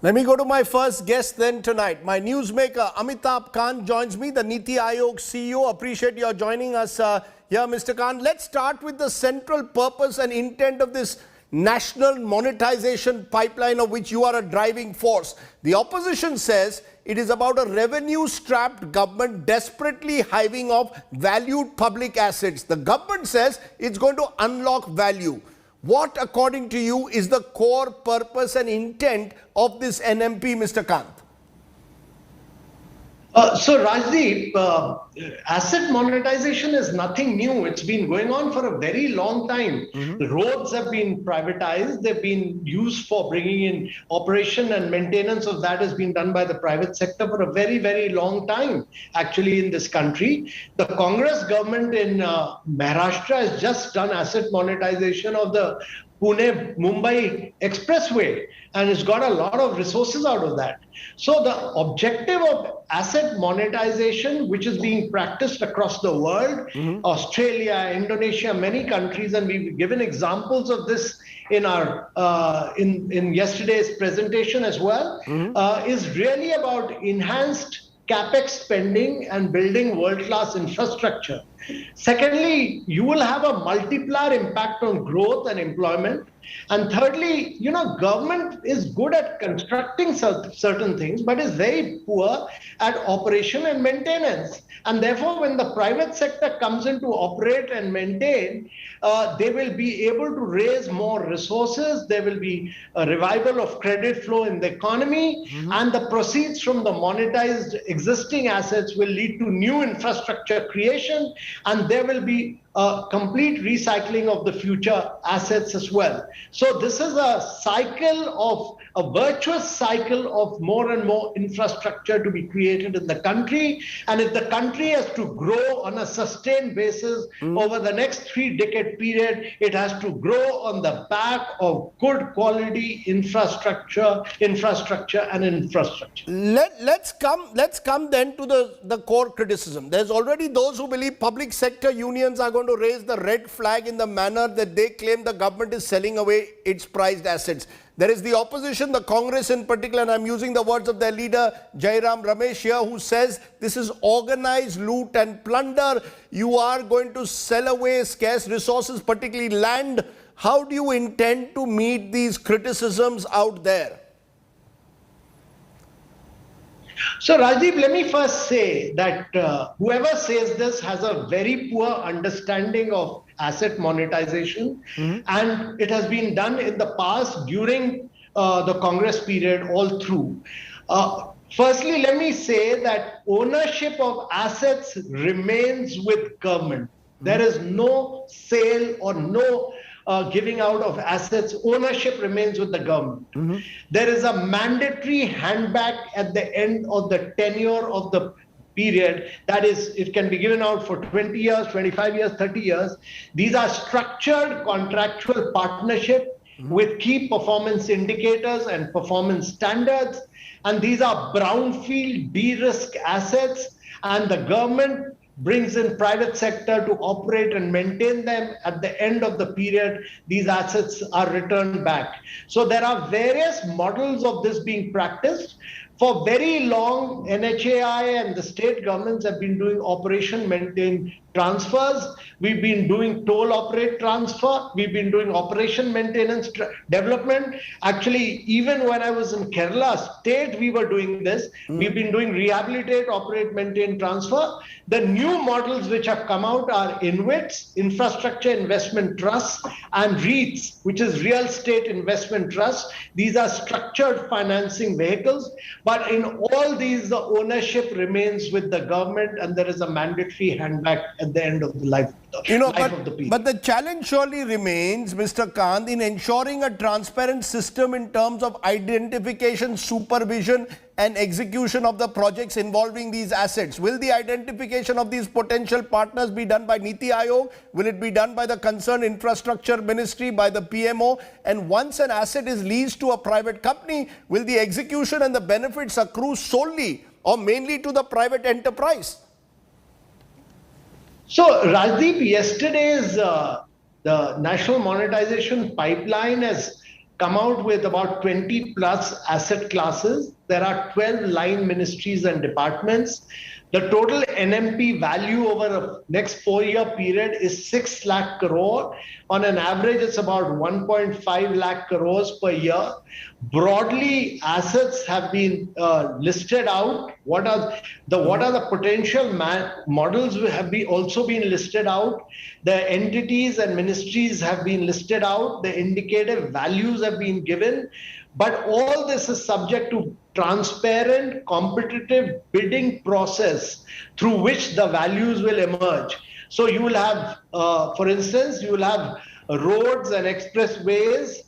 Let me go to my first guest then tonight. My newsmaker Amitabh Kant joins me, the Niti Aayog CEO. Appreciate your joining us here, Mr. Kant. Let's start with the central purpose and intent of this National Monetization Pipeline, of which you are a driving force. The opposition says it is about a revenue-strapped government desperately hiving off valued public assets. The government says it's going to unlock value. What, according to you, is the core purpose and intent of this NMP, Mr. Kant? So Rajdeep, asset monetization is nothing new. It's been going on for a very long time. The roads have been privatized. They've been used for bringing in operation and maintenance of that has been done by the private sector for a very, very long time, actually, in this country. The Congress government in Maharashtra has just done asset monetization of the Pune-Mumbai expressway, and it's got a lot of resources out of that. So the objective of asset monetization, which is being practiced across the world, Australia, Indonesia, many countries, and we've given examples of this in our in yesterday's presentation as well, is really about enhanced capex spending and building world-class infrastructure. Secondly, you will have a multiplier impact on growth and employment. And thirdly, government is good at constructing certain things, but is very poor at operation and maintenance. And therefore, when the private sector comes in to operate and maintain, they will be able to raise more resources. There will be a revival of credit flow in the economy, and the proceeds from the monetized existing assets will lead to new infrastructure creation, and there will be a complete recycling of the future assets as well. So this is a virtuous cycle of more and more infrastructure to be created in the country. And if the country has to grow on a sustained basis over the next 3-decade period, it has to grow on the back of good quality infrastructure. Let's come then to the core criticism. There's already those who believe public sector unions are going to raise the red flag in the manner that they claim the government is selling away its prized assets. There is the opposition, the Congress in particular, and I'm using the words of their leader, Jairam Ramesh here, who says this is organized loot and plunder. You are going to sell away scarce resources, particularly land. How do you intend to meet these criticisms out there? So Rajdeep, let me first say that whoever says this has a very poor understanding of asset monetization, and it has been done in the past during the Congress period all through. Firstly, let me say that ownership of assets remains with government. There is no sale or no giving out of assets. Ownership remains with the government. There is a mandatory handback at the end of the tenure of the period. That is, it can be given out for 20 years, 25 years, 30 years. These are structured contractual partnership with key performance indicators and performance standards. And these are brownfield de-risk assets, and the government brings in private sector to operate and maintain them. At the end of the period, these assets are returned back. So there are various models of this being practiced. For very long, NHAI and the state governments have been doing operation maintain transfers. We've been doing toll operate transfer. We've been doing operation maintenance development. Actually, even when I was in Kerala state, we were doing this. We've been doing rehabilitate, operate, maintain, transfer. The new models which have come out are InvITs, Infrastructure Investment Trusts, and REITs, which is Real Estate Investment Trust. These are structured financing vehicles. But in all these, the ownership remains with the government, and there is a mandatory handback at the end of the life of the period. But the challenge surely remains, Mr. Kant, in ensuring a transparent system in terms of identification, supervision, and execution of the projects involving these assets. Will the identification of these potential partners be done by Niti Aayog? Will it be done by the concerned infrastructure ministry, by the PMO? And once an asset is leased to a private company, will the execution and the benefits accrue solely or mainly to the private enterprise? So Rajdeep, yesterday's the National Monetization Pipeline has come out with about 20 plus asset classes. There are 12 line ministries and departments. The total NMP value over a next 4-year period is 6 lakh crore. On an average, it's about 1.5 lakh crores per year. Broadly, assets have been listed out. What are the potential models have also been listed out. The entities and ministries have been listed out. The indicative values have been given. But all this is subject to transparent, competitive bidding process through which the values will emerge. So you will have, for instance, you will have roads and expressways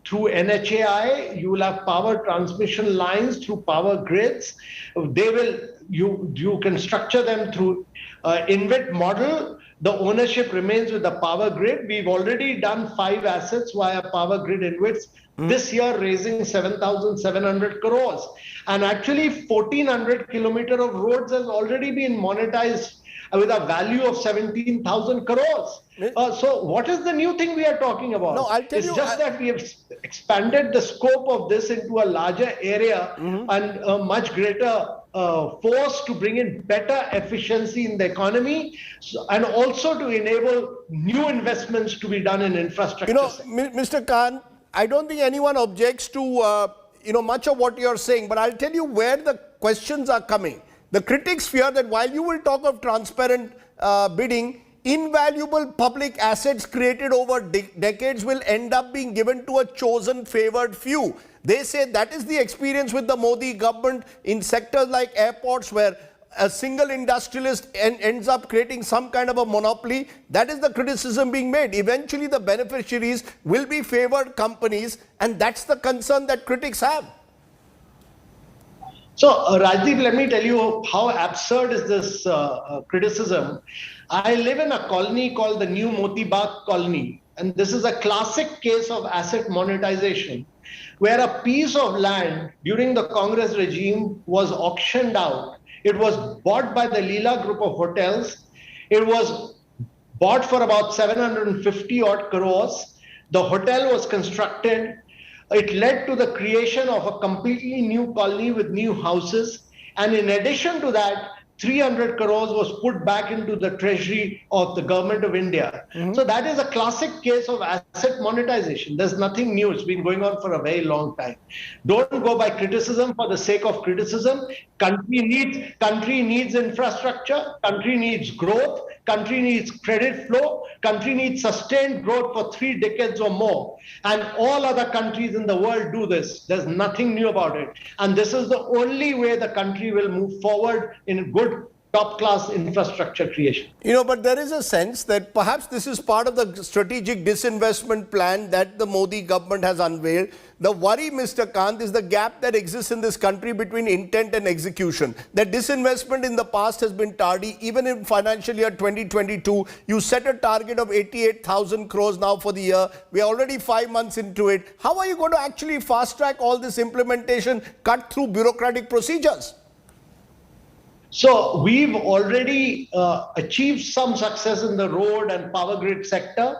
through NHAI. You will have power transmission lines through power grids. You can structure them through InvIT model. The ownership remains with the power grid. We've already done 5 assets via power grid InvITs. This year raising 7,700 crores. And actually 1,400 kilometers of roads has already been monetized with a value of 17,000 crores. So what is the new thing we are talking about? No, I'll tell it's you, just that we have expanded the scope of this into a larger area and a much greater force to bring in better efficiency in the economy and also to enable new investments to be done in infrastructure. Mr. Kant, I don't think anyone objects to much of what you're saying, but I'll tell you where the questions are coming. The critics fear that while you will talk of transparent bidding, invaluable public assets created over decades will end up being given to a chosen favored few. They say that is the experience with the Modi government in sectors like airports, where a single industrialist ends up creating some kind of a monopoly. That is the criticism being made. Eventually, the beneficiaries will be favored companies, and that's the concern that critics have. So, Rajdeep, let me tell you how absurd is this criticism. I live in a colony called the New Moti Bagh colony, and this is a classic case of asset monetization, where a piece of land during the Congress regime was auctioned out. It was bought by the Leela group of hotels. It was bought for about 750 odd crores. The hotel was constructed. It led to the creation of a completely new colony with new houses. And in addition to that, 300 crores was put back into the treasury of the government of India. So that is a classic case of asset monetization. There's nothing new. It's been going on for a very long time. Don't go by criticism for the sake of criticism. Country needs infrastructure. Country needs growth. Country needs credit flow. Country needs sustained growth for 3 decades or more. And all other countries in the world do this. There's nothing new about it. And this is the only way the country will move forward in good top-class infrastructure creation. But there is a sense that perhaps this is part of the strategic disinvestment plan that the Modi government has unveiled. The worry, Mr. Kant, is the gap that exists in this country between intent and execution. That disinvestment in the past has been tardy. Even in financial year 2022, you set a target of 88,000 crores now for the year. We are already 5 months into it. How are you going to actually fast-track all this implementation, cut through bureaucratic procedures? So we've already achieved some success in the road and power grid sector.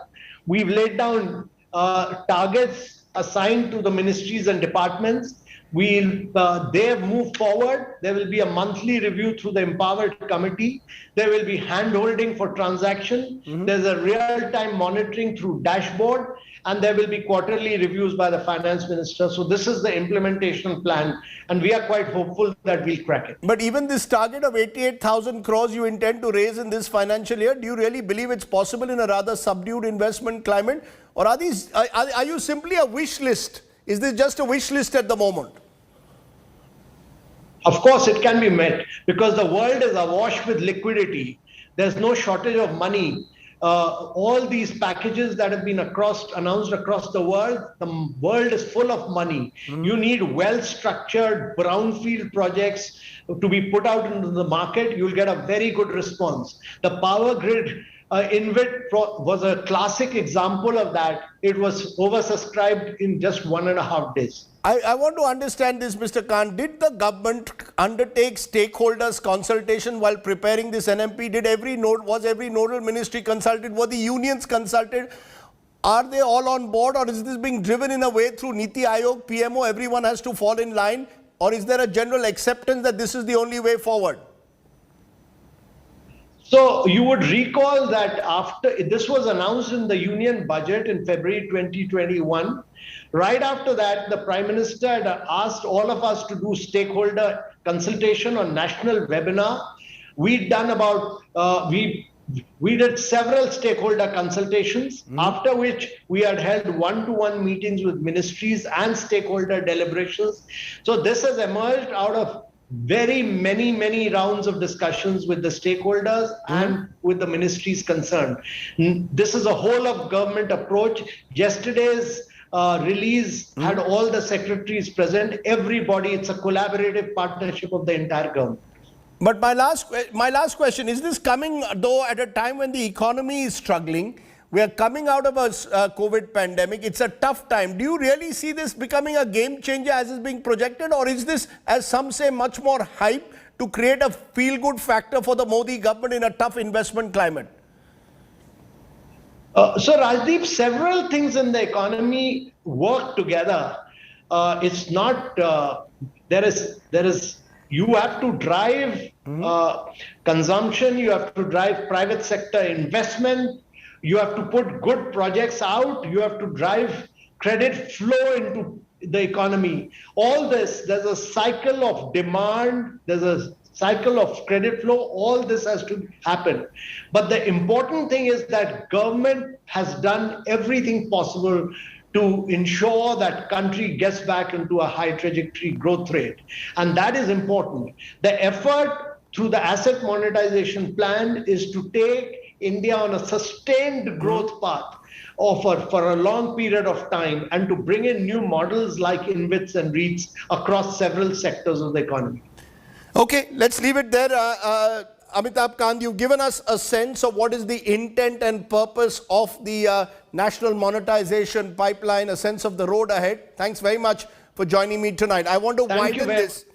We've laid down targets assigned to the ministries and departments. They have moved forward. There will be a monthly review through the Empowered Committee. There will be hand-holding for transaction. There's a real-time monitoring through dashboard. And there will be quarterly reviews by the finance minister. So this is the implementation plan. And we are quite hopeful that we'll crack it. But even this target of 88,000 crores you intend to raise in this financial year, do you really believe it's possible in a rather subdued investment climate? Or are you simply a wish list? Is this just a wish list at the moment? Of course, it can be met because the world is awash with liquidity. There's no shortage of money. All these packages that have been announced across the world is full of money. You need well-structured brownfield projects to be put out into the market. You'll get a very good response. The power grid InvIT was a classic example of that. It was oversubscribed in just 1.5 days. I want to understand this, Mr. Kant. Did the government undertake stakeholders consultation while preparing this NMP? Was every nodal ministry consulted? Were the unions consulted? Are they all on board, or is this being driven in a way through Niti Aayog, PMO, everyone has to fall in line? Or is there a general acceptance that this is the only way forward? So you would recall that after this was announced in the union budget in February 2021, right after that, the Prime Minister had asked all of us to do stakeholder consultation on national webinar. We'd done we did several stakeholder consultations, after which we had held one-to-one meetings with ministries and stakeholder deliberations. So this has emerged out of very many rounds of discussions with the stakeholders and with the ministries concerned. This is a whole of government approach. Yesterday's release had all the secretaries present, everybody. It's a collaborative partnership of the entire government. But my last question, is this coming though at a time when the economy is struggling? We are coming out of a COVID pandemic. It's a tough time. Do you really see this becoming a game changer as is being projected? Or is this, as some say, much more hype to create a feel-good factor for the Modi government in a tough investment climate? So Rajdeep, several things in the economy work together. It's not, you have to drive consumption, you have to drive private sector investment, you have to put good projects out, you have to drive credit flow into the economy. All this, there's a cycle of demand, there's a cycle of credit flow, all this has to happen. But the important thing is that government has done everything possible to ensure that country gets back into a high trajectory growth rate. And that is important. The effort through the asset monetization plan is to take India on a sustained growth path for a long period of time and to bring in new models like InvITs and REITs across several sectors of the economy. Okay, let's leave it there. Amitabh Kant, you've given us a sense of what is the intent and purpose of the National Monetization Pipeline, a sense of the road ahead. Thanks very much for joining me tonight. I want to widen this.